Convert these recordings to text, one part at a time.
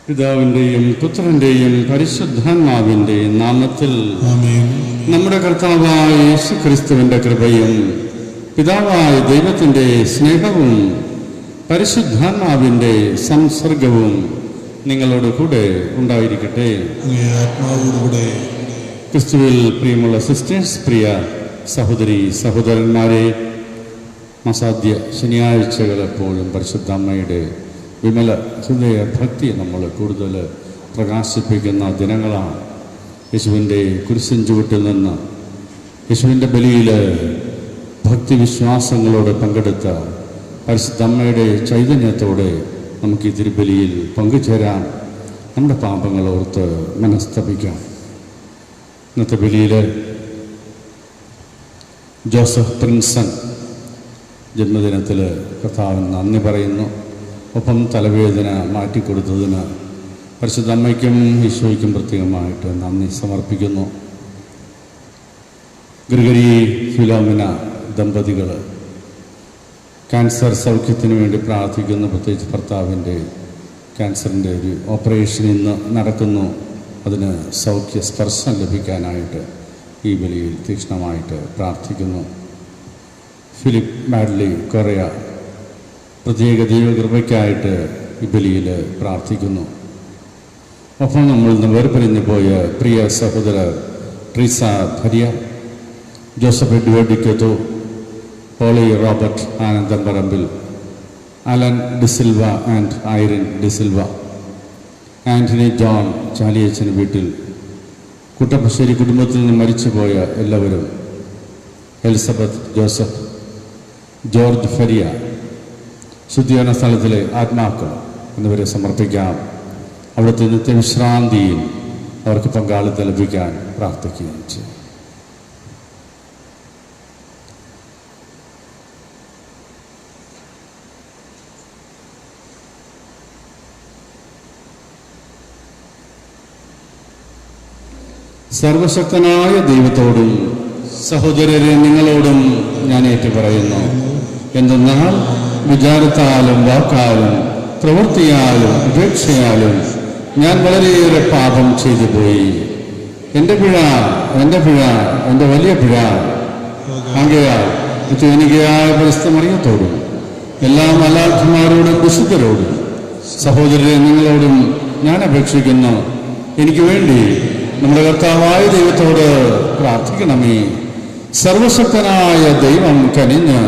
പിതാവിൻ്റെയും പുത്രൻ്റെയും പരിശുദ്ധാത്മാവിൻ്റെയും നാമത്തിൽ നമ്മുടെ കർത്താവായ യേശുക്രിസ്തുവിൻ്റെ കൃപയും പിതാവായ ദൈവത്തിൻ്റെ സ്നേഹവും പരിശുദ്ധാത്മാവിൻ്റെ സംസർഗവും നിങ്ങളോട് കൂടെ ഉണ്ടായിരിക്കട്ടെ. ക്രിസ്തുവിൽ പ്രിയമുള്ള സിസ്റ്റേഴ്സ്, പ്രിയ സഹോദരി സഹോദരന്മാരെ, അസാധ്യ ശനിയാഴ്ചകൾ എപ്പോഴും പരിശുദ്ധ അമ്മയുടെ വിമല ഹൃദയ ഭക്തി നമ്മൾ കൂടുതൽ പ്രകാശിപ്പിക്കുന്ന ദിനങ്ങളാണ്. യേശുവിൻ്റെ കുരിശിൻ ചുവട്ടിൽ നിന്ന് യേശുവിൻ്റെ ബലിയിൽ ഭക്തിവിശ്വാസങ്ങളോട് പങ്കെടുത്ത പരിശുദ്ധ അമ്മയുടെ ചൈതന്യത്തോടെ നമുക്ക് ഈ തിരുബലിയിൽ പങ്കുചേരാൻ, നമ്മുടെ പാപങ്ങൾ ഓർത്ത് മനസ്തപിക്കാം. ഇന്നത്തെ ബലിയിൽ ജോസഫ് പ്രിൻസൺ ജന്മദിനത്തിൽ കർത്താവിന് നന്ദി പറയുന്നു. ഒപ്പം തലവേദന മാറ്റിക്കൊടുത്തതിന് പരിശുദ്ധ അമ്മയ്ക്കും ഈശോയ്ക്കും പ്രത്യേകമായിട്ട് നന്ദി സമർപ്പിക്കുന്നു. ഗ്രിഗറി ഫിലോമിന ദമ്പതികൾ ക്യാൻസർ സൗഖ്യത്തിന് വേണ്ടി പ്രാർത്ഥിക്കുന്നു. പ്രത്യേകിച്ച് ഭർത്താവിൻ്റെ ക്യാൻസറിൻ്റെ ഒരു ഓപ്പറേഷൻ ഇന്ന് നടക്കുന്നു. അതിന് സൗഖ്യ സ്പർശം ലഭിക്കാനായിട്ട് ഈ ബലിയിൽ തീക്ഷ്ണമായിട്ട് പ്രാർത്ഥിക്കുന്നു. ഫിലിപ്പ് മാഡ്ലി കൊറിയ പ്രത്യേക ദൈവകൃപയ്ക്കായിട്ട് ഈ ബലിയിൽ പ്രാർത്ഥിക്കുന്നു. ഒപ്പം നമ്മൾ ഇന്ന് വേർപിരിഞ്ഞു പോയ പ്രിയ സഹോദരർ ട്രീസ ഭരിയ, ജോസഫ് എഡ്വേർഡിക്കത്തോ, Poly Robert Anandamparambil, Alan D'Silva and Irene D'Silva, Antony John ചാലിയച്ചന് വീട്ടിൽ, കുട്ടപ്പശ്ശേരി കുടുംബത്തിൽ നിന്ന് മരിച്ചുപോയ എല്ലാവരും, എലിസബത്ത് ജോസഫ്, ജോർജ് ഫരിയ, ശുദ്ധീകരണ സ്ഥലത്തിലെ ആത്മാക്കൾ എന്നിവരെ സമർപ്പിക്കാം. അവിടുത്തെ നിത്യവിശ്രാന്തിയിൽ അവർക്ക് പങ്കാളിത്തം ലഭിക്കാൻ പ്രാർത്ഥിക്കുകയും ചെയ്യും. സർവശക്തനായ ദൈവത്തോടും സഹോദരരെ നിങ്ങളോടും ഞാൻ ഏറ്റുപറയുന്നു. എന്തെന്നാൽ വിചാരത്താലും വാക്കാലും പ്രവൃത്തിയാലും ഉപേക്ഷയാലും ഞാൻ വളരെയേറെ പാപം ചെയ്തു പോയി. എൻ്റെ പിഴ എൻ്റെ വലിയ പിഴ. ആകയാൽ എനിക്കായ പരിസ്ഥിതി മറിയത്തോടും എല്ലാ മലാഖമാരോടും വിശുദ്ധരോടും സഹോദരരെ നിങ്ങളോടും ഞാൻ അപേക്ഷിക്കുന്നു, എനിക്ക് വേണ്ടി നമ്മുടെ കർത്താവായ ദൈവത്തോട് പ്രാർത്ഥിക്കണമേ. സർവശക്തനായ ദൈവം കനിഞ്ഞ്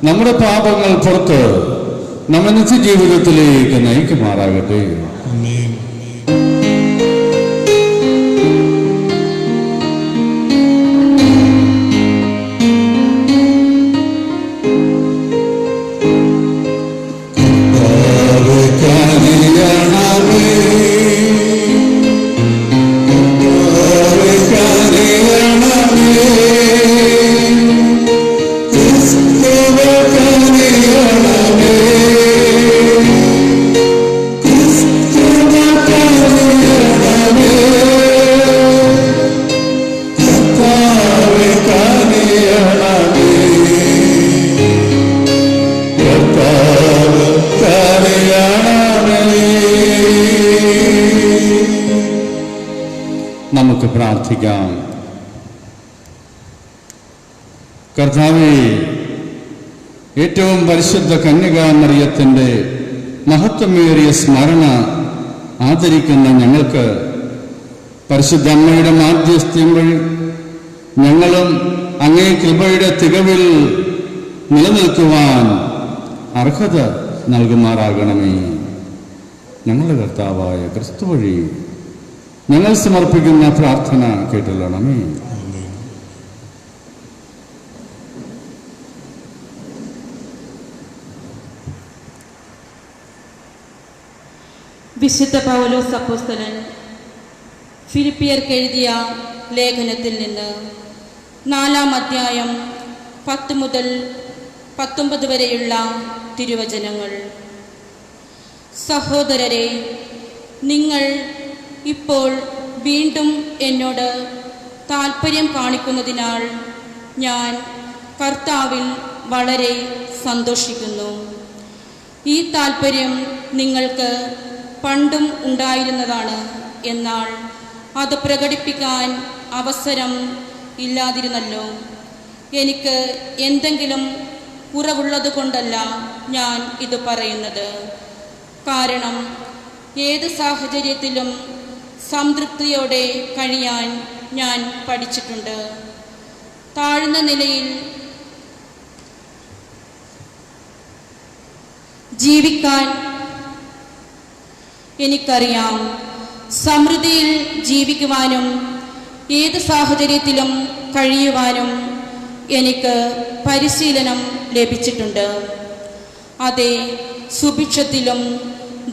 നമ്മുടെ പാപങ്ങൾ പുറത്ത് നമ്മെ നിത്യജീവിതത്തിലേക്ക് നയിക്കുമാറാകട്ടെ. Christ പ്രാർത്ഥിക്കാം. കർത്താവേ, ഏറ്റവും പരിശുദ്ധ കന്യകാമറിയത്തിൻ്റെ മഹത്വമേറിയ സ്മരണ ആദരിക്കുന്ന ഞങ്ങൾക്ക് പരിശുദ്ധ അമ്മയുടെ മാധ്യസ്ഥ്യം വഴി ഞങ്ങളും അങ്ങേ കൃപയുടെ തികവിൽ നിലനിൽക്കുവാൻ അർഹത നൽകുമാറാകണമേ. ഞങ്ങളുടെ കർത്താവായ ക്രിസ്തു വഴി ഞങ്ങൾ സമർപ്പിക്കുന്ന പ്രാർത്ഥന കേട്ടുകൊള്ളണമേ. വിശുദ്ധ പൗലോസ് അപ്പോസ്തലൻ ഫിലിപ്പിയർക്ക് എഴുതിയ ലേഖനത്തിൽ നിന്ന് 4-ാം അധ്യായം 10 മുതൽ 19 വരെയുള്ള തിരുവചനങ്ങൾ. സഹോദരരെ, നിങ്ങൾ ഇപ്പോൾ വീണ്ടും എന്നോട് താൽപ്പര്യം കാണിക്കുന്നതിനാൽ ഞാൻ കർത്താവിൽ വളരെ സന്തോഷിക്കുന്നു. ഈ താൽപ്പര്യം നിങ്ങൾക്ക് പണ്ടും ഉണ്ടായിരുന്നതാണ്. എന്നാൽ അത് പ്രകടിപ്പിക്കാൻ അവസരം ഇല്ലാതിരുന്നല്ലോ. എനിക്ക് എന്തെങ്കിലും കുറവുള്ളത് കൊണ്ടല്ല ഞാൻ ഇത് പറയുന്നത്. കാരണം ഏത് സാഹചര്യത്തിലും സംതൃപ്തിയോടെ കഴിയാൻ ഞാൻ പഠിച്ചിട്ടുണ്ട്. താഴ്ന്ന നിലയിൽ ജീവിക്കാൻ എനിക്കറിയാം. സമൃദ്ധിയിൽ ജീവിക്കുവാനും ഏത് സാഹചര്യത്തിലും കഴിയുവാനും എനിക്ക് പരിശീലനം ലഭിച്ചിട്ടുണ്ട്. അതെ, സുഭിക്ഷത്തിലും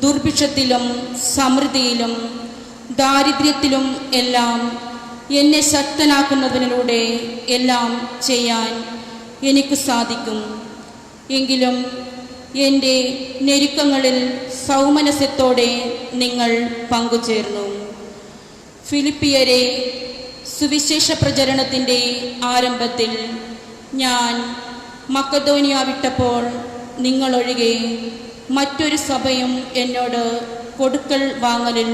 ദുർഭിക്ഷത്തിലും സമൃദ്ധിയിലും ദാരിദ്ര്യത്തിലും എല്ലാം എന്നെ ശക്തനാക്കുന്നതിലൂടെ എല്ലാം ചെയ്യാൻ എനിക്ക് സാധിക്കും. എങ്കിലും എൻ്റെ ഞെരുക്കങ്ങളിൽ സൗമനസ്യത്തോടെ നിങ്ങൾ പങ്കുചേർന്നു. ഫിലിപ്പിയരെ, സുവിശേഷ പ്രചരണത്തിൻ്റെ ആരംഭത്തിൽ ഞാൻ മക്കദോനിയ വിട്ടപ്പോൾ നിങ്ങളൊഴികെ മറ്റൊരു സഭയും എന്നോട് കൊടുക്കൽ വാങ്ങലിൽ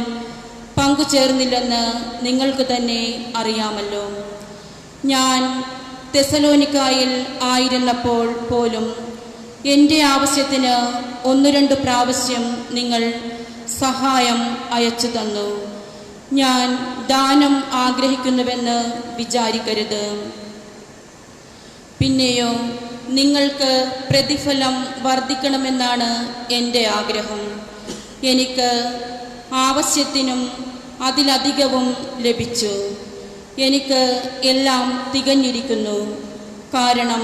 പങ്കുചേർന്നില്ലെന്ന് നിങ്ങൾക്ക് തന്നെ അറിയാമല്ലോ. ഞാൻ തെസലോനിക്കായിൽ ആയിരുന്നപ്പോൾ പോലും എൻ്റെ ആവശ്യത്തിന് 1-2 പ്രാവശ്യം നിങ്ങൾ സഹായം അയച്ചു തന്നു. ഞാൻ ദാനം ആഗ്രഹിക്കുന്നുവെന്ന് വിചാരിക്കരുത്. പിന്നെയോ നിങ്ങൾക്ക് പ്രതിഫലം വർദ്ധിക്കണമെന്നാണ് എൻ്റെ ആഗ്രഹം. എനിക്ക് ആവശ്യത്തിനും അതിലധികവും ലഭിച്ചു. എനിക്ക് എല്ലാം തികഞ്ഞിരിക്കുന്നു. കാരണം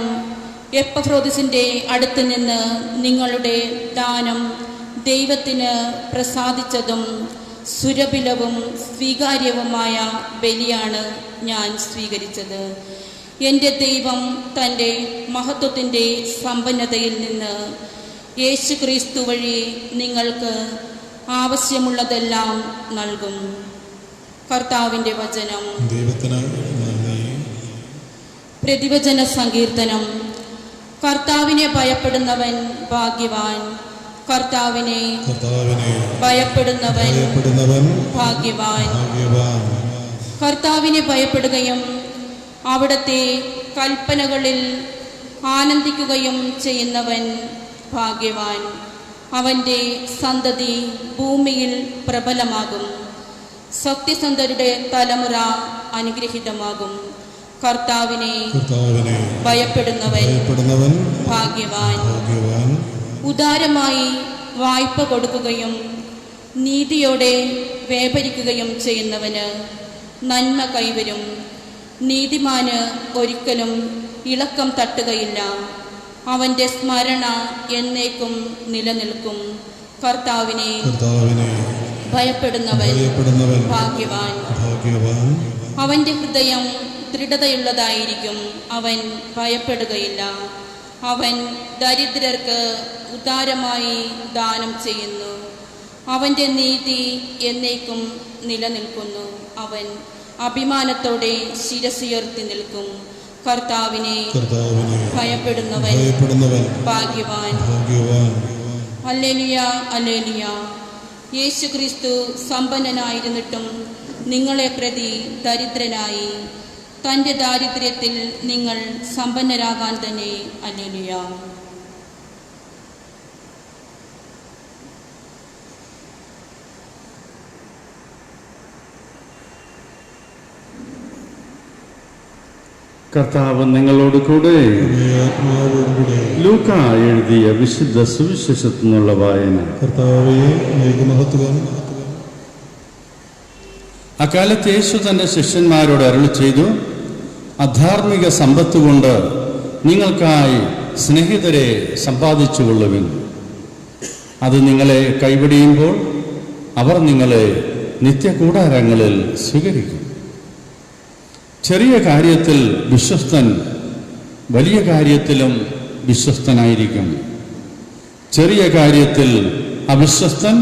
എപ്പഫ്രോദിസിൻ്റെ അടുത്ത് നിന്ന് നിങ്ങളുടെ ദാനം ദൈവത്തിന് പ്രസാദിച്ചതും സുരഭിലവും സ്വീകാര്യവുമായ ബലിയാണ് ഞാൻ സ്വീകരിച്ചത്. എൻ്റെ ദൈവം തൻ്റെ മഹത്വത്തിൻ്റെ സമ്പന്നതയിൽ നിന്ന് യേശുക്രിസ്തു വഴി നിങ്ങൾക്ക് ആവശ്യമുള്ളതെല്ലാം നൽകും. കർത്താവിൻ്റെ വചനം. പ്രതിവചന സങ്കീർത്തനം. കർത്താവിനെ ഭയപ്പെടുന്നവൻ ഭാഗ്യവാൻ. കർത്താവിനെ ഭയപ്പെടുന്നവൻ ഭാഗ്യവാൻ. കർത്താവിനെ ഭയപ്പെടുകയും അവിടുത്തെ കൽപ്പനകളിൽ ആനന്ദിക്കുകയും ചെയ്യുന്നവൻ ഭാഗ്യവാൻ. അവൻ്റെ സന്തതി ഭൂമിയിൽ പ്രബലമാകും. സത്യസന്ധരുടെ തലമുറ അനുഗ്രഹീതമാകും. കർത്താവിനെ ഭയപ്പെടുന്നവൻ ഭാഗ്യവാൻ. ഉദാരമായി വായ്പ കൊടുക്കുകയും നീതിയോടെ വ്യാപരിക്കുകയും ചെയ്യുന്നവന് നന്മ കൈവരും. നീതിമാന് ഒരിക്കലും ഇളക്കം തട്ടുകയില്ല. അവൻ്റെ സ്മരണ എന്നേക്കും നിലനിൽക്കും. കർത്താവിനെ ഭയപ്പെടുന്നവൻ ഭാഗ്യവാൻ. അവൻ്റെ ഹൃദയം ദൃഢതയുള്ളതായിരിക്കും. അവൻ ഭയപ്പെടുകയില്ല. അവൻ ദരിദ്രർക്ക് ഉദാരമായി ദാനം ചെയ്യുന്നു. അവൻ്റെ നീതി എന്നേക്കും നിലനിൽക്കുന്നു. അവൻ അഭിമാനത്തോടെ ശിരസുയർത്തി നിൽക്കും. കർത്താവിനെ ഭയപ്പെടുന്നവൻ ഭാഗ്യവാൻ. Hallelujah, hallelujah. യേശുക്രിസ്തു സമ്പന്നനായിരുന്നിട്ടും നിങ്ങളെ പ്രതി ദരിദ്രനായി തൻ്റെ ദാരിദ്ര്യത്തിൽ നിങ്ങൾ സമ്പന്നരാകാൻ തന്നെ. ഹല്ലേലൂയ. കർത്താവ് നിങ്ങളോട് കൂടെ. ലൂക്ക എഴുതിയ വിശുദ്ധ സുവിശേഷത്തിൽ നിന്നുള്ള വായന. അക്കാലത്ത് യേശു തന്റെ ശിഷ്യന്മാരോട് അരുളി ചെയ്തു, അധാർമിക സമ്പത്ത് കൊണ്ട് നിങ്ങൾക്കായി സ്നേഹിതരെ സമ്പാദിച്ചുകൊള്ളുവിൻ. അത് നിങ്ങളെ കൈവടിയുമ്പോൾ അവർ നിങ്ങളെ നിത്യകൂടാരങ്ങളിൽ സ്വീകരിക്കും. ചെറിയ കാര്യത്തിൽ വിശ്വസ്തൻ വലിയ കാര്യത്തിലും വിശ്വസ്തനായിരിക്കും. ചെറിയ കാര്യത്തിൽ അവിശ്വസ്തൻ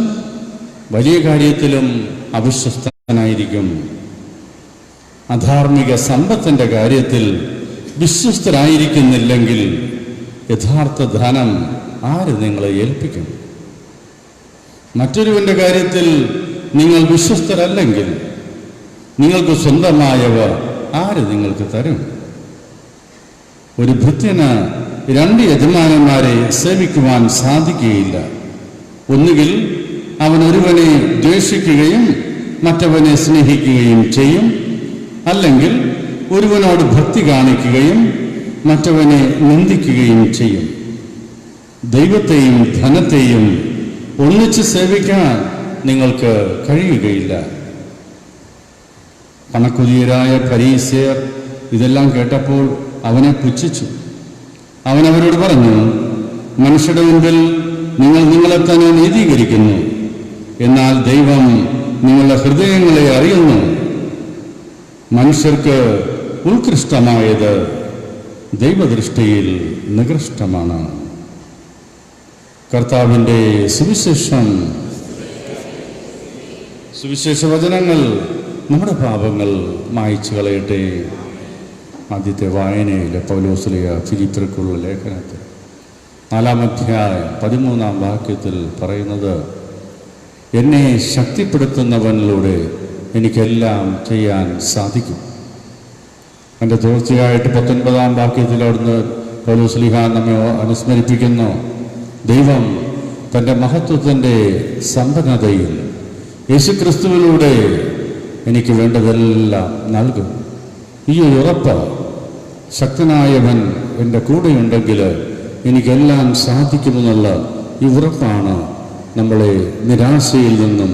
വലിയ കാര്യത്തിലും അവിശ്വസ്തനായിരിക്കും. അധാർമിക സമ്പത്തിന്റെ കാര്യത്തിൽ വിശ്വസ്തരായിരിക്കുന്നില്ലെങ്കിൽ യഥാർത്ഥ ധനം ആര് നിങ്ങളെ ഏൽപ്പിക്കും? മറ്റൊരുവന്റെ കാര്യത്തിൽ നിങ്ങൾ വിശ്വസ്തരല്ലെങ്കിൽ നിങ്ങൾക്ക് സ്വന്തമായവ ആര് നിങ്ങൾക്ക് തരും? ഒരു ഭൃത്യന് 2 യജമാനന്മാരെ സേവിക്കുവാൻ സാധിക്കുകയില്ല. ഒന്നുകിൽ അവൻ ഒരുവനെ ദ്വേഷിക്കുകയും മറ്റവനെ സ്നേഹിക്കുകയും ചെയ്യും, അല്ലെങ്കിൽ ഒരുവനോട് ഭക്തി കാണിക്കുകയും മറ്റവനെ നിന്ദിക്കുകയും ചെയ്യും. ദൈവത്തെയും ധനത്തെയും ഒന്നിച്ച് സേവിക്കാൻ നിങ്ങൾക്ക് കഴിയുകയില്ല. പണക്കുതിയരായ ഫരീസിയർ ഇതെല്ലാം കേട്ടപ്പോൾ അവനെ പുച്ഛിച്ചു. അവൻ അവരോട് പറഞ്ഞു, മനുഷ്യരുടെ മുൻപിൽ നിങ്ങൾ നിങ്ങളെ തന്നെ നീതീകരിക്കുന്നു, എന്നാൽ ദൈവം നിങ്ങളുടെ ഹൃദയങ്ങളെ അറിയുന്നു. മനുഷ്യർക്ക് ഉത്കൃഷ്ടമായത് ദൈവദൃഷ്ടിയിൽ നികൃഷ്ടമാണ്. കർത്താവിൻ്റെ സുവിശേഷം. സുവിശേഷ വചനങ്ങൾ നമ്മുടെ പാപങ്ങൾ മായ്ച്ചു കളയട്ടെ. ആദ്യത്തെ വായനയിലെ പൗലോസ്ലീഹ ഫിലിപ്പിയർക്കുള്ള ലേഖനത്തിൽ 4-ാം അധ്യായം 13-ാം വാക്യത്തിൽ പറയുന്നത്, എന്നെ ശക്തിപ്പെടുത്തുന്നവനിലൂടെ എനിക്കെല്ലാം ചെയ്യാൻ സാധിക്കും. എൻ്റെ തീർച്ചയായിട്ട് 19-ാം വാക്യത്തിൽ അവിടുന്ന് പൗലോസ്ലീഹ നമ്മെ അനുസ്മരിപ്പിക്കുന്നു, ദൈവം തൻ്റെ മഹത്വത്തിൻ്റെ സമ്പന്നതയിൽ യേശുക്രിസ്തുവിലൂടെ എനിക്ക് വേണ്ടതെല്ലാം നൽകും. ഈ ഉറപ്പ്, ശക്തനായവൻ എൻ്റെ കൂടെയുണ്ടെങ്കിൽ എനിക്കെല്ലാം സാധിക്കുമെന്നുള്ള ഈ ഉറപ്പാണ് നമ്മളെ നിരാശയിൽ നിന്നും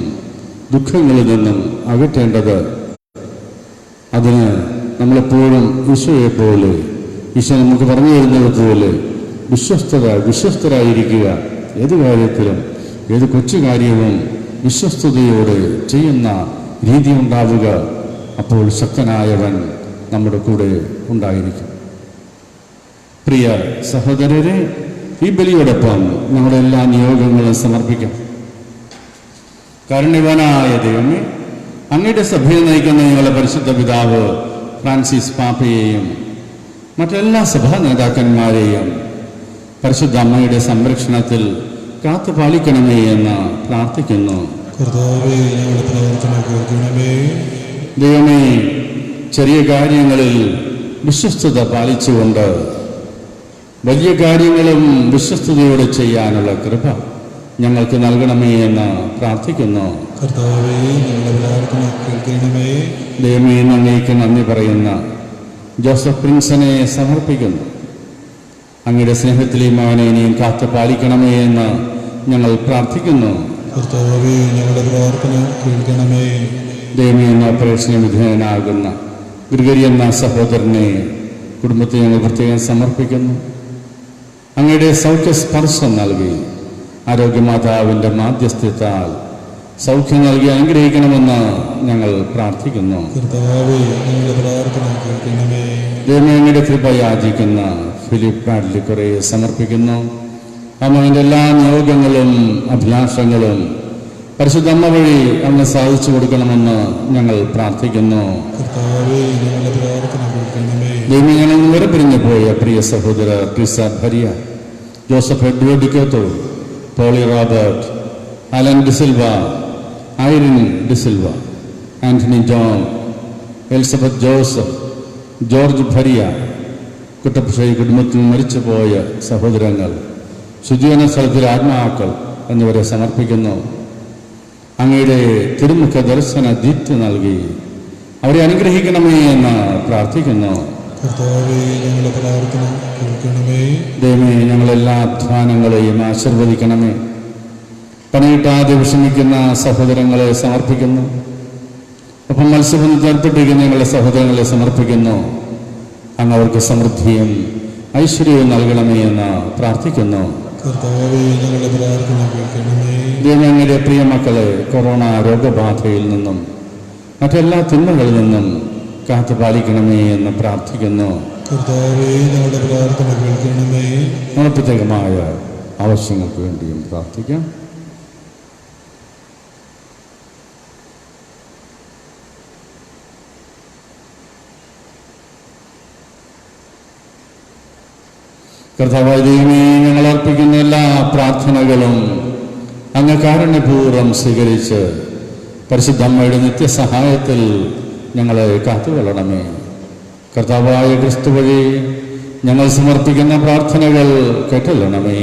ദുഃഖങ്ങളിൽ നിന്നും അകറ്റേണ്ടത്. അതിന് നമ്മളെപ്പോഴും ഈശോയെപ്പോലെ, ഈശോ നമുക്ക് പറഞ്ഞു തരുന്നത് പോലെ വിശ്വസ്തരായിരിക്കുക. ഏത് കാര്യത്തിലും ഏത് കൊച്ചു കാര്യവും വിശ്വസ്തയോടെ ചെയ്യുന്ന രീതി ഉണ്ടാവുക. അപ്പോൾ ശക്തനായവൻ നമ്മുടെ കൂടെ ഉണ്ടായിരിക്കും. പ്രിയ സഹോദരരെ, ഈ ബലിയോടൊപ്പം നമ്മുടെ എല്ലാ നിയോഗങ്ങളും സമർപ്പിക്കാം. കാരുണ്യവാനായ ദൈവമേ, അങ്ങയുടെ സഭയെ നയിക്കുന്ന ഞങ്ങളുടെ പരിശുദ്ധ പിതാവ് ഫ്രാൻസിസ് പാപ്പയെയും മറ്റെല്ലാ സഭാ നേതാക്കന്മാരെയും പരിശുദ്ധ അമ്മയുടെ സംരക്ഷണത്തിൽ കാത്തുപാലിക്കണമേ എന്ന് പ്രാർത്ഥിക്കുന്നു. ദൈവമേ, ചെറിയ കാര്യങ്ങളിൽ വിശ്വസ്തത പാലിച്ചുകൊണ്ട് വലിയ കാര്യങ്ങളും വിശ്വസ്തയോടെ ചെയ്യാനുള്ള കൃപ ഞങ്ങൾക്ക് നൽകണമേ എന്ന് പ്രാർത്ഥിക്കുന്നു. ദൈവമേ, അങ്ങേക്ക് നന്ദി പറയുന്ന ജോസഫ് പ്രിൻസിനെ സമർപ്പിക്കുന്നു. അങ്ങയുടെ സ്നേഹത്തിലെയും അവനെ ഇനിയും കാത്തു പാലിക്കണമേ എന്ന് ഞങ്ങൾ പ്രാർത്ഥിക്കുന്നു. ദൈവമേ, എന്ന ഓപ്പറേഷന് വിധേയനാകുന്ന ഗ്രിഗറി എന്ന സഹോദരനെ കുടുംബത്തെ ഞങ്ങൾ പ്രത്യേകം സമർപ്പിക്കുന്നു. അങ്ങയുടെ സൗഖ്യസ്പർശം നൽകി ആരോഗ്യമാതാവിൻ്റെ മാധ്യസ്ഥ്യത്താൽ സൗഖ്യം നൽകി അനുഗ്രഹിക്കണമെന്ന് ഞങ്ങൾ പ്രാർത്ഥിക്കുന്നു. ദൈവമേ, അങ്ങയുടെ കൃപ യാചിക്കുന്ന ഫിലിപ്പ് പാഡ്ലിക്കുറയെ സമർപ്പിക്കുന്നു. അമ്മയുടെ എല്ലാ നിയോഗങ്ങളും അഭിലാഷങ്ങളും പരിശുദ്ധമ്മ വഴി അങ്ങ് സാധിച്ചു കൊടുക്കണമെന്ന് ഞങ്ങൾ പ്രാർത്ഥിക്കുന്നു. ദൈവമേ, ഞങ്ങൾ വേർപിരിഞ്ഞു പോയ പ്രിയ സഹോദര ട്രിസ ഭരിയ, ജോസഫ് എഡ്വേർഡ് ഡിക്കോത്തോ, Poly Robert, Alan D'Silva, Irene D'Silva Antony John, Elizabeth Joseph, George ഭരിയ, കുട്ടപ്പശ്ശേരി കുടുംബത്തിൽ മരിച്ചുപോയ സഹോദരങ്ങൾ, ശുചീകരണ സ്ഥലത്തിലെ ആത്മാക്കൾ എന്നിവരെ സമർപ്പിക്കുന്നു. അങ്ങയുടെ തിരുമുഖ ദർശന ദീപ്തി നൽകി അവരെ അനുഗ്രഹിക്കണമേ എന്ന് പ്രാർത്ഥിക്കുന്നു. ദൈവമേ, ഞങ്ങളെല്ലാ അധ്വാനങ്ങളെയും ആശീർവദിക്കണമേ. പണിയിട്ടാതെ വിഷമിക്കുന്ന സഹോദരങ്ങളെ സമർപ്പിക്കുന്നു. ഒപ്പം മത്സ്യബന്ധത്തിൽ ഏർപ്പെട്ടിരിക്കുന്ന ഞങ്ങളുടെ സഹോദരങ്ങളെ സമർപ്പിക്കുന്നു. അങ്ങ് അവർക്ക് സമൃദ്ധിയും ഐശ്വര്യവും നൽകണമേ എന്ന് പ്രാർത്ഥിക്കുന്നു. ദൈവമേ, അങ്ങയുടെ പ്രിയ മക്കളെ കൊറോണ രോഗബാധയിൽ നിന്നും മറ്റെല്ലാ തിന്മകളിൽ നിന്നും കാത്തു പാലിക്കണമേ എന്ന് പ്രാർത്ഥിക്കുന്നു. നമ്മുടെ പ്രത്യേകമായ ആവശ്യങ്ങൾക്ക് വേണ്ടിയും പ്രാർത്ഥിക്കാം. കർത്താവായ ദൈവമേ, ഞങ്ങൾ അർപ്പിക്കുന്ന എല്ലാ പ്രാർത്ഥനകളും അങ്ങ് കാരുണ്യപൂർവ്വം സ്വീകരിച്ച് പരിശുദ്ധ അമ്മയുടെ നിത്യസഹായത്തിൽ ഞങ്ങളെ കാത്തുകൊള്ളണമേ. കർത്താവായ ക്രിസ്തു വഴി ഞങ്ങൾ സമർപ്പിക്കുന്ന പ്രാർത്ഥനകൾ കേട്ടല്ലണമേ.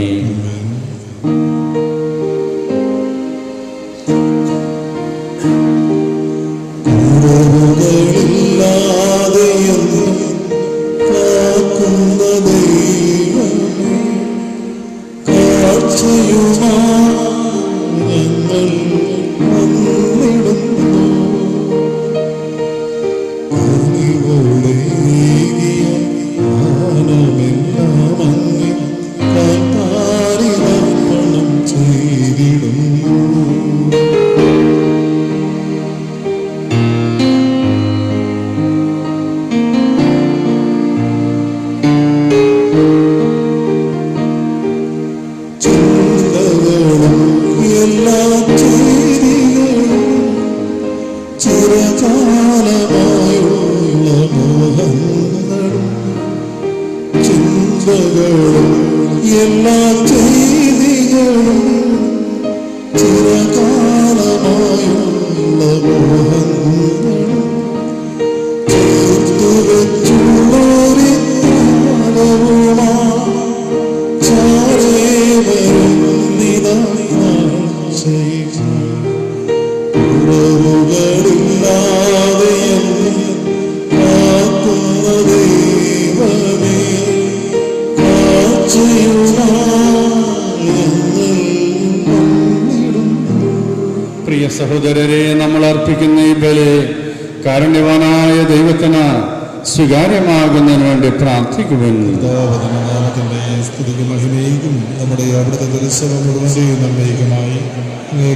പ്രിയ സഹോദരരെ, നമ്മൾ അർപ്പിക്കുന്ന ഈ ബലി കാരുണ്യവാനായ ദൈവത്തിന് സ്വീകാര്യമാകുന്നതിന് വേണ്ടി പ്രാർത്ഥിക്കുവാൻ നമ്മുടെ അവിടുത്തെ ദർശനം മുഴുവൻ്റെയും നന്മയ്ക്കുമായി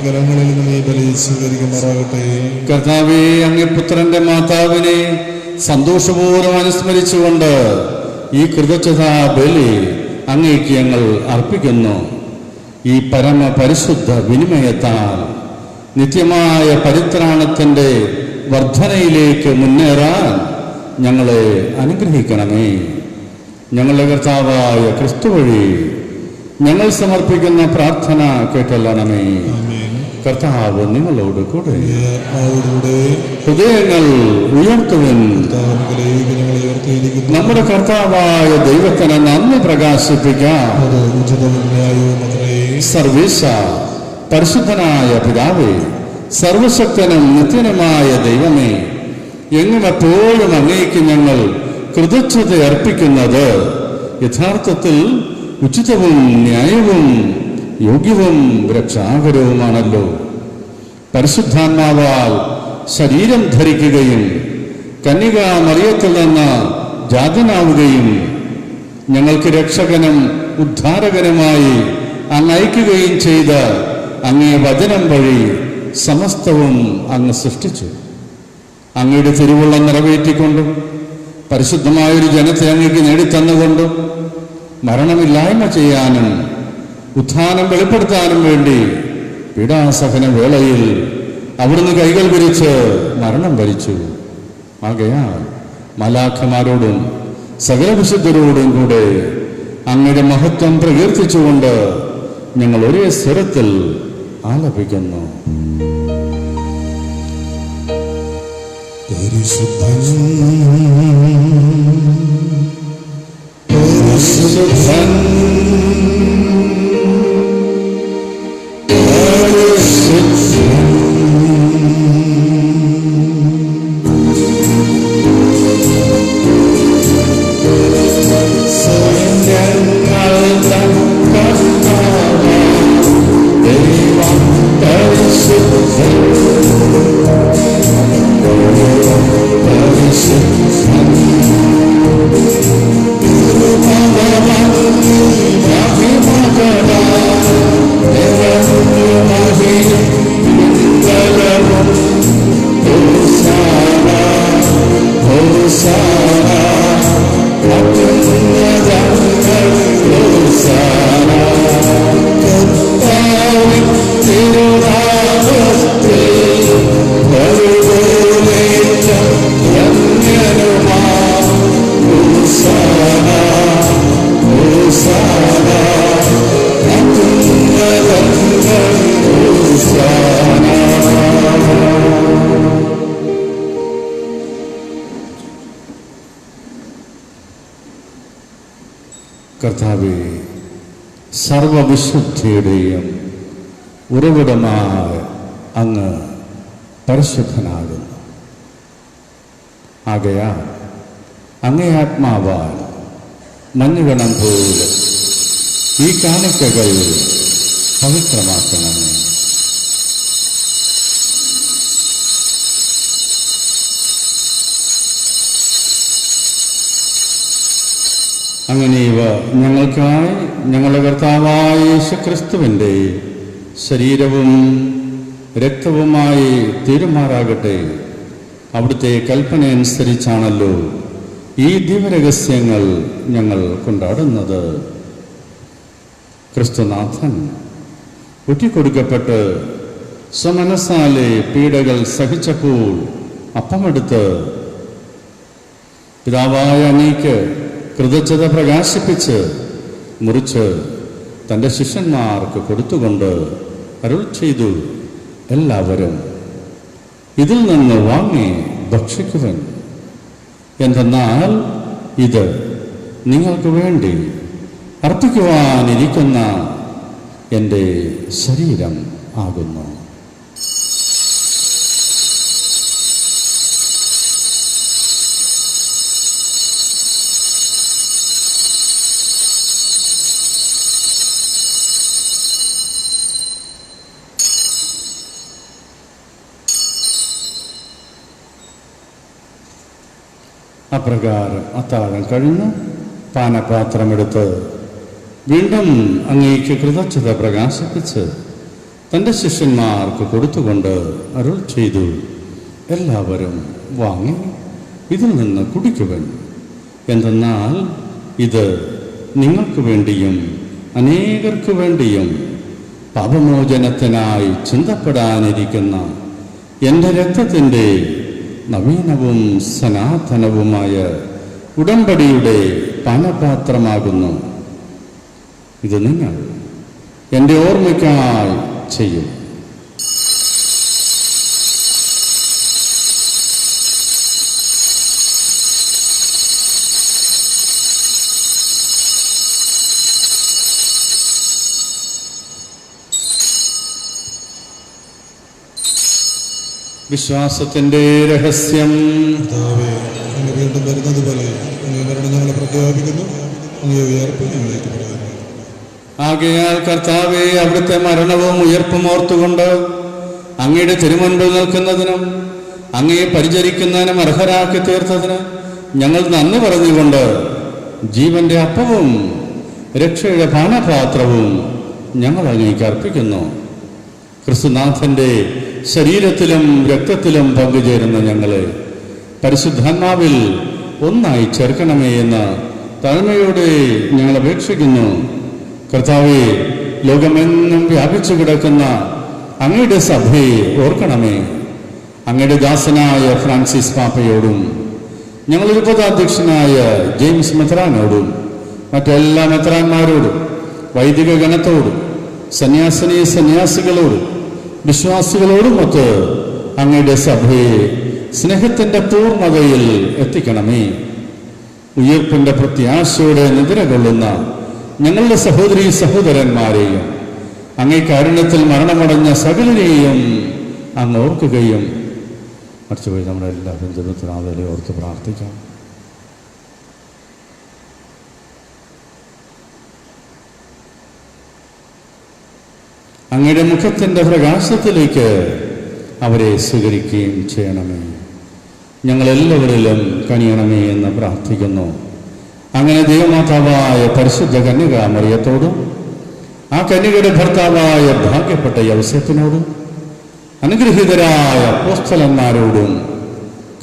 കരങ്ങളിൽ നിന്ന് ഈ ബലി സ്വീകരിക്കുമാറാകട്ടെ. കർത്താവേ, അങ്ങേ പുത്രന്റെ മാതാവിനെ സന്തോഷപൂർവ്വം അനുസ്മരിച്ചുകൊണ്ട് ഈ കൃതജ്ഞതാ ബലി അങ്ങേക്ക് ഞങ്ങൾ അർപ്പിക്കുന്നു. ഈ പരമ പരിശുദ്ധ വിനിമയത്താൽ നിത്യമായ പരിത്രാണത്തിൻ്റെ വർധനയിലേക്ക് മുന്നേറാൻ ഞങ്ങളെ അനുഗ്രഹിക്കണമേ. ഞങ്ങളുടെ കർത്താവായ ക്രിസ്തു വഴി ഞങ്ങൾ സമർപ്പിക്കുന്ന പ്രാർത്ഥന കേട്ടല്ലണമേ. കർത്താവ് നിങ്ങളോട് കൂടെ. ഹൃദയങ്ങൾ ഉയർത്തുവിൻ. നമ്മുടെ കർത്താവായ ദൈവത്തിന് നന്ദി പ്രകാശിപ്പിക്കാം. സർവീസ പരിശുദ്ധനായ പിതാവേ, സർവശക്തനും നിത്യനുമായ ദൈവമേ, എങ്ങും എപ്പോഴും അങ്ങേക്ക് ഞങ്ങൾ കൃതജ്ഞത അർപ്പിക്കുന്നത് യഥാർത്ഥത്തിൽ ഉചിതവും ന്യായവും യോഗ്യവും രക്ഷാകരവുമാണല്ലോ. പരിശുദ്ധാത്മാവാൽ ശരീരം ധരിക്കുകയും കന്യകാ മറിയത്തിൽ നിന്ന് ജാതനാവുകയും ഞങ്ങൾക്ക് രക്ഷകനും ഉദ്ധാരകനുമായി അങ്ങ് അയക്കുകയും ചെയ്ത അങ്ങേ വചനം വഴി സമസ്തവും അങ്ങ് സൃഷ്ടിച്ചു. അങ്ങയുടെ തിരുവുള്ള നിറവേറ്റിക്കൊണ്ടും പരിശുദ്ധമായൊരു ജനത്തെ അങ്ങേക്ക് നേടിത്തന്നുകൊണ്ടും മരണമില്ലായ്മ ചെയ്യാനും ഉത്ഥാനം വെളിപ്പെടുത്താനും വേണ്ടി പീഡാസഹന വേളയിൽ അവിടുന്ന് കൈകൾ വിരിച്ച് മരണം വരിച്ചു. ആകയാൽ മാലാഖമാരോടും സകല വിശുദ്ധരോടും കൂടെ അങ്ങയുടെ മഹത്വം പ്രകീർത്തിച്ചുകൊണ്ട് ഞങ്ങൾ ഒരേ സ്വരത്തിൽ ആലപിക്കുന്നു. പരിശുദ്ധൻ പരിശുദ്ധൻ കർത്താവേ, സർവവിശുദ്ധിയുടെയും ഉറവിടമായ അങ്ങ് പരിശുദ്ധനാകുന്നു. ആകയാൽ അങ്ങേ ആത്മാവാൽ മഞ്ഞുകണം പോലെ ഈ കാണിക്കകൾ പവിത്രമാക്കണമേ. അങ്ങനെ ഇവ ഞങ്ങൾക്കായി ഞങ്ങളുടെ കർത്താവായ യേശുക്രിസ്തുവിൻ്റെ ശരീരവും രക്തവുമായി തീരുമാറാകട്ടെ. അവിടുത്തെ കൽപ്പന അനുസരിച്ചാണല്ലോ ഈ ദിവ്യരഹസ്യങ്ങൾ ഞങ്ങൾ കൊണ്ടാടുന്നത്. ക്രിസ്തുനാഥൻ ഒറ്റിക്കൊടുക്കപ്പെട്ട് സ്വമനസാലെ പീഡകൾ സഹിച്ചപ്പോൾ അപ്പമെടുത്ത് പിതാവായ അങ്ങേക്ക് കൃതജ്ഞത പ്രകാശിപ്പിച്ച് മുറിച്ച് തൻ്റെ ശിഷ്യന്മാർക്ക് കൊടുത്തുകൊണ്ട് അരുൾ ചെയ്തു, എല്ലാവരും ഇതിൽ നിന്ന് വാങ്ങി ഭക്ഷിക്കുവൻ. എന്തെന്നാൽ ഇത് നിങ്ങൾക്ക് വേണ്ടി അർപ്പിക്കുവാനിരിക്കുന്ന എൻ്റെ ശരീരം ആകുന്നു. അപ്രകാരം അത്താഴം കഴിഞ്ഞ് പാനപാത്രമെടുത്ത് വീണ്ടും അങ്ങേക്ക് കൃതജ്ഞത പ്രകാശിപ്പിച്ച് തൻ്റെ ശിഷ്യന്മാർക്ക് കൊടുത്തുകൊണ്ട് അരുൾ ചെയ്തു, എല്ലാവരും വാങ്ങി ഇതിൽ നിന്ന് കുടിക്കുവൻ. എന്തെന്നാൽ ഇത് നിങ്ങൾക്ക് വേണ്ടിയും അനേകർക്ക് വേണ്ടിയും പാപമോചനത്തിനായി ചിന്തപ്പെടാനിരിക്കുന്ന എൻ്റെ രക്തത്തിൻ്റെ നവീനവും സനാതനവുമായ ഉടമ്പടിയുടെ പാനപാത്രമാകുന്നു. ഇത് നിങ്ങൾ എൻ്റെ ഓർമ്മയ്ക്കായി ചെയ്യും. വിശ്വാസത്തിന്റെ രഹസ്യം. കർത്താവേ, അങ്ങ് വീണ്ടും വരുന്നത് പോലെ അങ്ങേ മരണം ഞങ്ങളെ പ്രഖ്യാപിക്കുന്നു, അങ്ങേ ഉയർപ്പ് ഞങ്ങളേക്ക് പറയുന്നു. ആകയാൽ കർത്താവേ, അവിടുത്തെ മരണവും ഉയർപ്പും ഓർത്തുകൊണ്ട് അങ്ങയുടെ തിരുമുൻപിൽ നിൽക്കുന്നതിനും അങ്ങയെ പരിചരിക്കുന്നതിനും അർഹരാക്കി തീർത്തതിന് ഞങ്ങൾ നന്ദി പറഞ്ഞുകൊണ്ട് ജീവന്റെ അപ്പവും രക്ഷയുടെ പാനപാത്രവും ഞങ്ങൾ അങ്ങേക്ക് അർപ്പിക്കുന്നു. ക്രിസ്തുനാഥന്റെ ശരീരത്തിലും രക്തത്തിലും പങ്കുചേരുന്ന ഞങ്ങളെ പരിശുദ്ധാത്മാവിൽ ഒന്നായി ചേർക്കണമേ എന്ന് താഴ്മയോടെ ഞങ്ങൾ അപേക്ഷിക്കുന്നു. കർത്താവേ, ലോകമെങ്ങും വ്യാപിച്ചു കിടക്കുന്ന അങ്ങയുടെ സഭയെ ഓർക്കണമേ. അങ്ങയുടെ ദാസനായ ഫ്രാൻസിസ് പാപ്പയോടും ഞങ്ങളുടെ ഉപതാധ്യക്ഷനായ ജെയിംസ് മെത്രാനോടും മറ്റെല്ലാ മെത്രാന്മാരോടും വൈദിക ഗണത്തോടും സന്യാസികളോടും വിശ്വാസികളോടുമൊത്ത് അങ്ങയുടെ സഭയെ സ്നേഹത്തിൻ്റെ പൂർണ്ണതയിൽ എത്തിക്കണമേ. ഉയർപ്പിൻ്റെ പ്രത്യാശയോടെ നിദ്ര കൊള്ളുന്ന ഞങ്ങളുടെ സഹോദരീ സഹോദരന്മാരെയും അങ്ങേ കാരുണ്യത്തിൽ മരണമടഞ്ഞ സകലരെയും അങ്ങ് ഓർക്കുകയും മറിച്ചുപോയി നമ്മുടെ എല്ലാവരും ജപത്തിനാഥരെ ഓർത്ത് പ്രാർത്ഥിക്കാം. അങ്ങയുടെ മുഖത്തിൻ്റെ പ്രകാശത്തിലേക്ക് അവരെ സ്വീകരിക്കുകയും ചെയ്യണമേ. ഞങ്ങളെല്ലാവരിലും കനിയണമേ എന്ന് പ്രാർത്ഥിക്കുന്നു. അങ്ങനെ ദൈവമാതാവായ പരിശുദ്ധ കന്യകാ മറിയത്തോടും ആ കന്യകയുടെ ഭർത്താവായ ഭാഗ്യപ്പെട്ട യൗസേപ്പിനോടും അനുഗ്രഹീതരായ അപ്പോസ്തലന്മാരോടും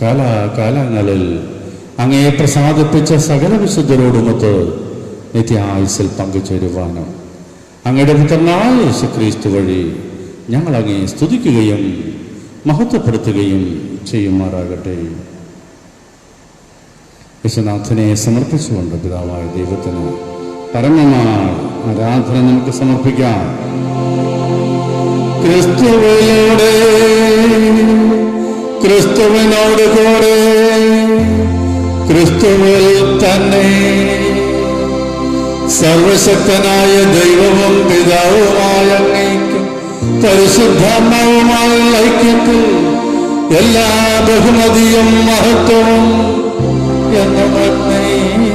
കാലാകാലങ്ങളിൽ അങ്ങയെ പ്രസാദിപ്പിച്ച സകല വിശുദ്ധരോടുമൊത്ത് നിത്യായുസ്സിൽ പങ്കുചേരുവാനും അങ്ങയുടെ പുത്രനായ യേശുക്രിസ്തു വഴി ഞങ്ങൾ അങ്ങയെ സ്തുതിക്കുകയും മഹത്വപ്പെടുത്തുകയും ചെയ്യുമാറാകട്ടെ. യേശുനാഥനെ സമർപ്പിച്ചുകൊണ്ട് പിതാവായ ദൈവത്തിന് പരമമായ ആരാധന നമുക്ക് സമർപ്പിക്കാം. ക്രിസ്തുവിലൂടെ ക്രിസ്തുവിനോട് കൂടെ ക്രിസ്തുവിൽ തന്നെ സർവശക്തനായ ദൈവവും പിതാവുമായ അങ്ങേക്ക് പരിശുദ്ധാത്മാവുമായ ഐക്യത്തിൽ എല്ലാ ബഹുമതിയും മഹത്വവും എന്നേക്കും.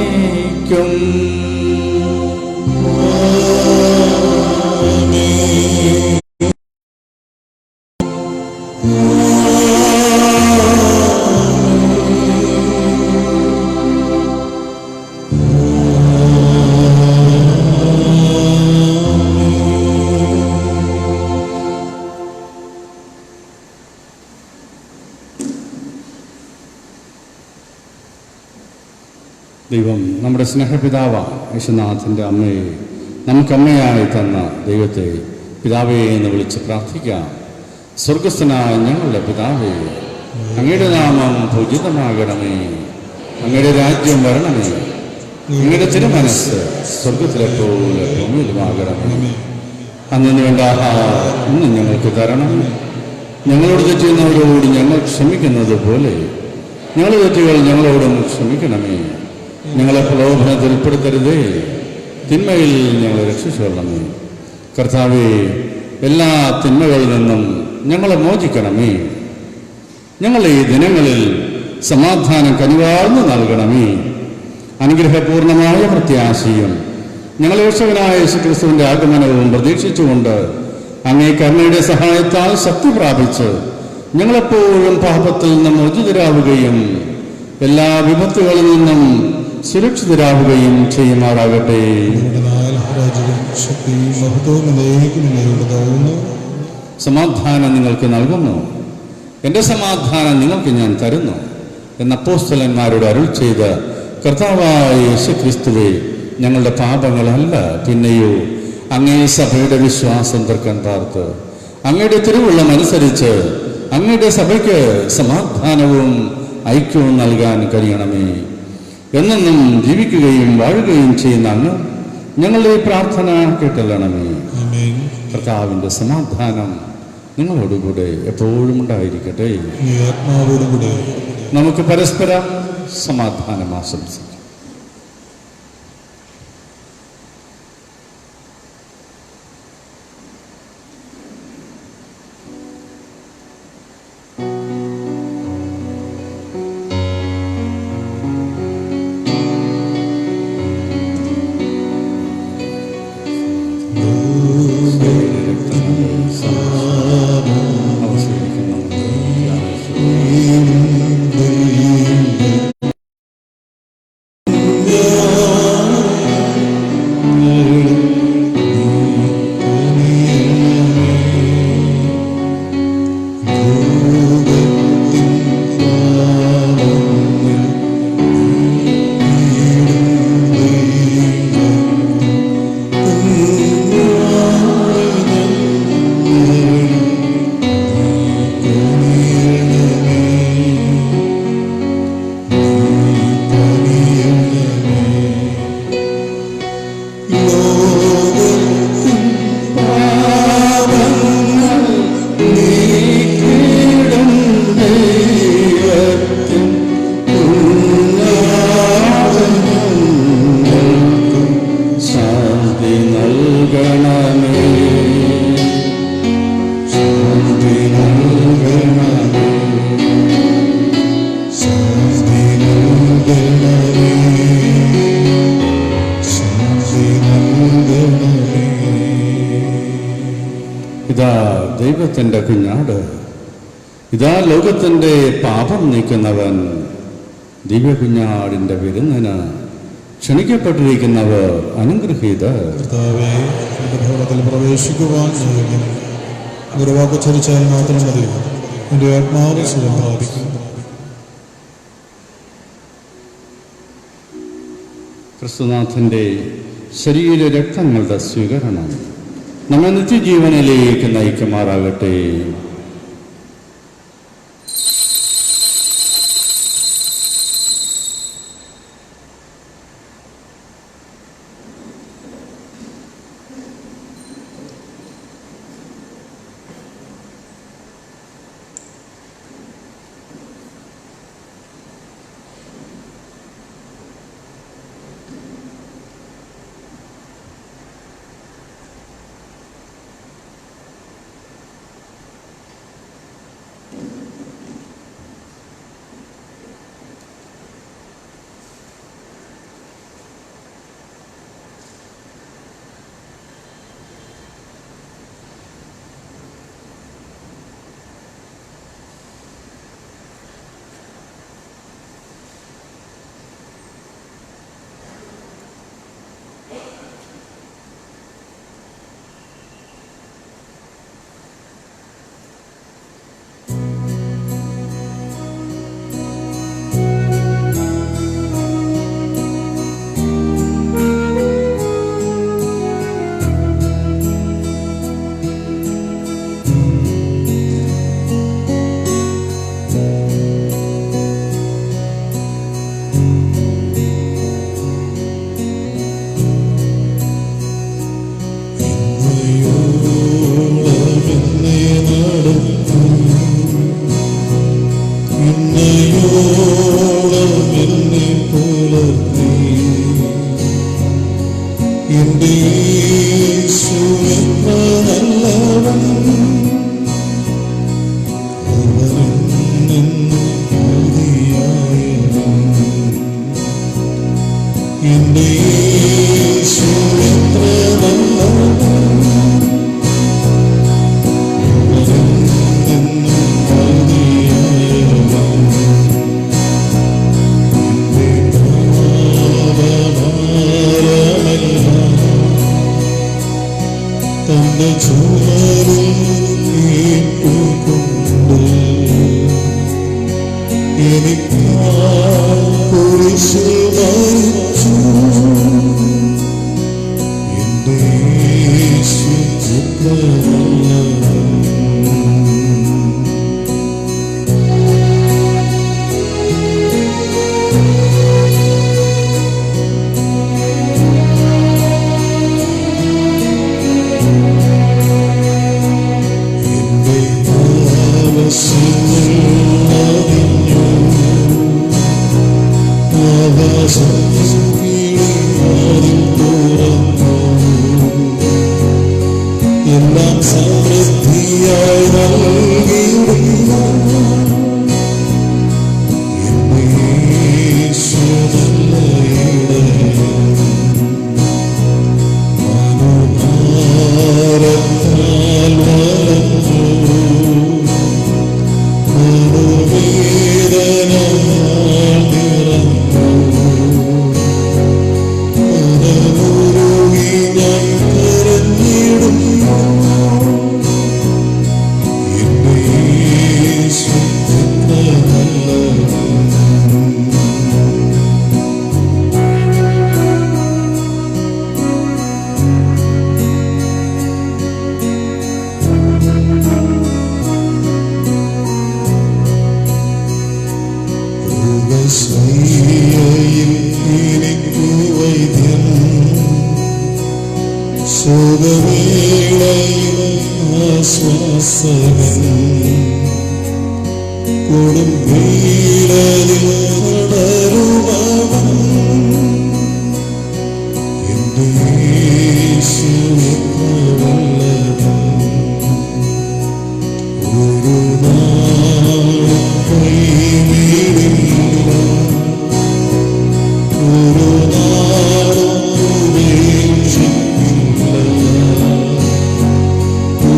ദൈവം നമ്മുടെ സ്നേഹപിതാവ യേശുനാഥൻ്റെ അമ്മയെ നമുക്കമ്മയായി തന്ന ദൈവത്തെ പിതാവേ എന്ന് വിളിച്ച് പ്രാർത്ഥിക്കാം. സ്വർഗസ്ഥനായ ഞങ്ങളുടെ പിതാവേ, അങ്ങയുടെ നാമം പൂജിതമാകണമേ, അങ്ങയുടെ രാജ്യം വരണമേ, അങ്ങയുടെ തിരുമനസ് സ്വർഗത്തിലെ പോലെ ഭൂമിയിലുമാകണമേ. അന്നു വേണ്ട ആഹാരം ഇന്ന് ഞങ്ങൾക്ക് തരണം. ഞങ്ങളോട് തെറ്റുന്നവരോട് ഞങ്ങൾ ക്ഷമിക്കുന്നത് പോലെ ഞങ്ങളുടെ തെറ്റുകൾ ഞങ്ങളോടും ക്ഷമിക്കണമേ. ഞങ്ങളെ പ്രലോഭനത്തിൽ ഉൾപ്പെടുത്തരുതേ, തിന്മയിൽ ഞങ്ങളെ രക്ഷിച്ചുകൊള്ളണമേ. കർത്താവേ, എല്ലാ തിന്മകളിൽ നിന്നും ഞങ്ങളെ മോചിക്കണമേ. ഞങ്ങളെ ഈ ദിനങ്ങളിൽ സമാധാനം കനിവാർന്നു നൽകണമേ. അനുഗ്രഹപൂർണമായ പ്രത്യാശയും ഞങ്ങളെ രക്ഷകനായ യേശുക്രിസ്തുവിൻ്റെ ആഗമനവും പ്രതീക്ഷിച്ചുകൊണ്ട് അങ്ങേ കരുണയുടെ സഹായത്താൽ ശക്തി പ്രാപിച്ച് ഞങ്ങളെപ്പോഴും പാപത്തിൽ നിന്നും മോചിതരാവുകയും എല്ലാ വിപത്തുകളിൽ നിന്നും സുരക്ഷിതരാവുകയും ചെയ്യുമാറാകട്ടെ. സമാധാനം നിങ്ങൾക്ക് നൽകുന്നു, എൻ്റെ സമാധാനം നിങ്ങൾക്ക് ഞാൻ തരുന്നു എന്ന അപ്പോസ്തലന്മാരോട് അരുൾ ചെയ്ത കർത്താവായ യേശുക്രിസ്തുവേ, ഞങ്ങളുടെ പാപങ്ങളല്ല പിന്നെയോ അങ്ങേ സഭയുടെ വിശ്വാസം തർക്കം പാർത്ത് അങ്ങയുടെ തിരുവുള്ളം അനുസരിച്ച് അങ്ങയുടെ സഭയ്ക്ക് സമാധാനവും ഐക്യവും നൽകാൻ കഴിയണമേ. എന്നെന്നും ജീവിക്കുകയും വാഴുകയും ചെയ്യുന്ന അങ്ങ് ഞങ്ങളുടെ ഈ പ്രാർത്ഥന കേട്ടല്ലണമേ. കർത്താവിൻ്റെ സമാധാനം നിങ്ങളോടുകൂടെ എപ്പോഴും ഉണ്ടായിരിക്കട്ടെ. നമുക്ക് പരസ്പരം സമാധാനം ആശംസിക്കാം. ദൈവത്തിൻ്റെ കുഞ്ഞാട്, ഇതാ ലോകത്തിൻ്റെ പാപം നീക്കുന്നവൻ. ദിവ്യ കുഞ്ഞാടിൻ്റെ വിരുന്നിന് ക്ഷണിക്കപ്പെട്ടിരിക്കുന്നവർ അനുഗ്രഹീതർ. കർത്താവേ, എൻ്റെ ഭവനത്തിൽ പ്രവേശിക്കുവാൻ ഒരു വാക്ക് ചരിച്ചാൽ മാത്രം മതി, എൻ്റെ ആത്മാവ് സുഖം പ്രാപിക്കും. ക്രിസ്തുനാഥൻ്റെ ശരീര രക്തങ്ങളുടെ സ്വീകരണം നമ്മെ നിത്യജീവനിലേക്ക് നയിക്കുമാറാകട്ടെ.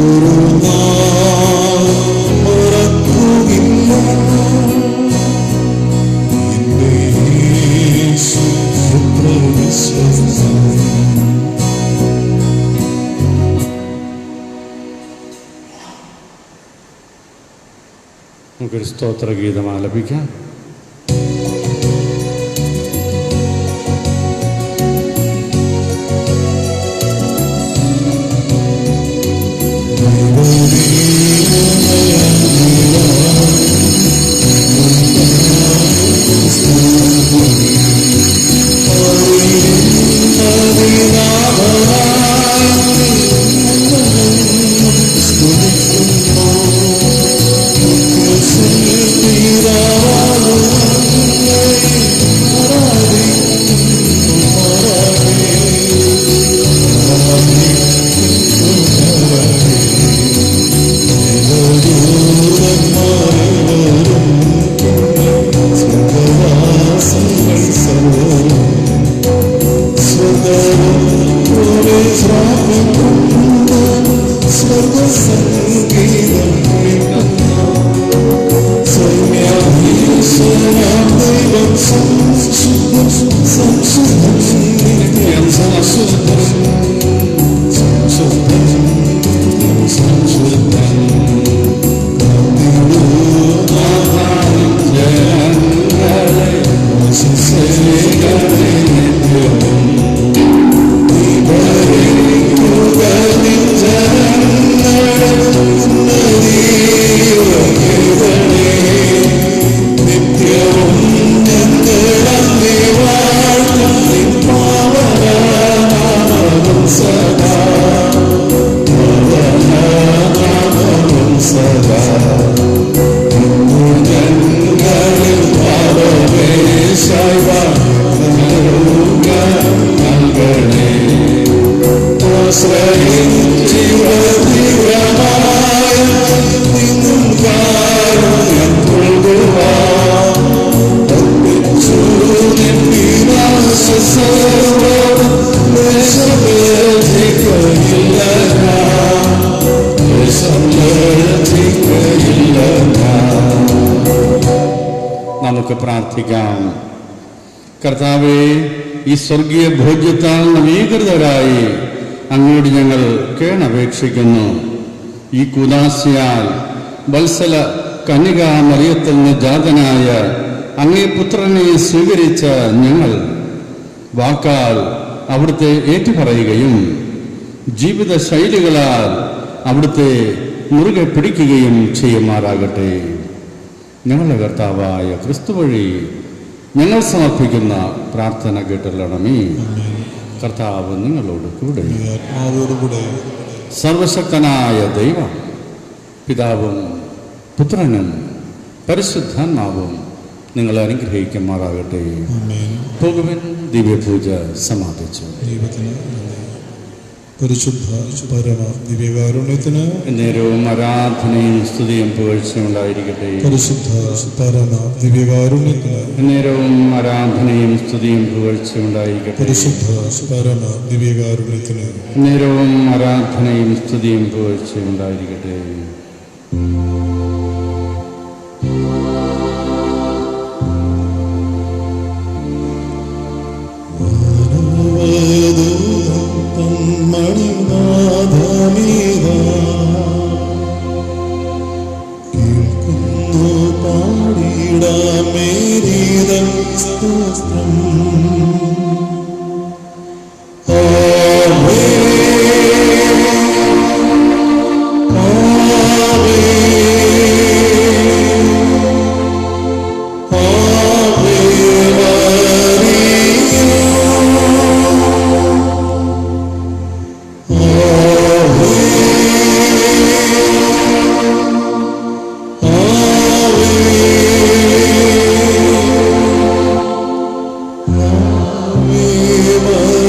Oh നമുക്കൊരു സ്തോത്രഗീതം ആലപിക്കാം. നമുക്ക് പ്രാർത്ഥിക്കാം. കർത്താവേ, ഈ സ്വർഗീയ ഭോജ്യത്താൽ നവീകൃതരായി അങ്ങോട്ട് ഞങ്ങൾ കേണപേക്ഷിക്കുന്നു. ഈ കുദാശയാൽ വത്സല കന്യകാ മറിയത്തിൽ നിന്ന് ജാതനായ അങ്ങേ പുത്രനെ സ്വീകരിച്ച ഞങ്ങൾ വാക്കാൽ അവിടുത്തെ ഏറ്റുപറയുകയും ജീവിത ശൈലികളാൽ അവിടുത്തെ മുറുകെ പിടിക്കുകയും ചെയ്യുമാറാകട്ടെ. ഞങ്ങളുടെ കർത്താവായ ക്രിസ്തു വഴി ഞങ്ങൾ സമർപ്പിക്കുന്ന പ്രാർത്ഥന കേട്ടല്ലണമേ. കർത്താവ് നിങ്ങളോട് കൂടെ. സർവശക്തനായ ദൈവം പിതാവും പുത്രനും പരിശുദ്ധാത്മാവും നിങ്ങളെ അനുഗ്രഹിക്കുമാറാകട്ടെ. പോകുവിൻ. ദിവ്യപൂജ സമാപിച്ചു. പരിശുദ്ധ പരമ ദിവ്യകാരുണ്യത്തിന് നേരവും ആരാധനയും സ്തുതിയും പുകഴ്ചയും ഉണ്ടായിരിക്കട്ടെ. പരിശുദ്ധ പരമ ദിവ്യകാരുണ്യത്തിന് നേരവും ആരാധനയും സ്തുതിയും പുകഴ്ചയും ഉണ്ടായിരിക്കട്ടെ. പരിശുദ്ധ പരമ ദിവ്യകാരുണ്യത്തിന് നേരവും ആരാധനയും സ്തുതിയും പുകഴ്ചയും ഉണ്ടായിരിക്കട്ടെ. Ave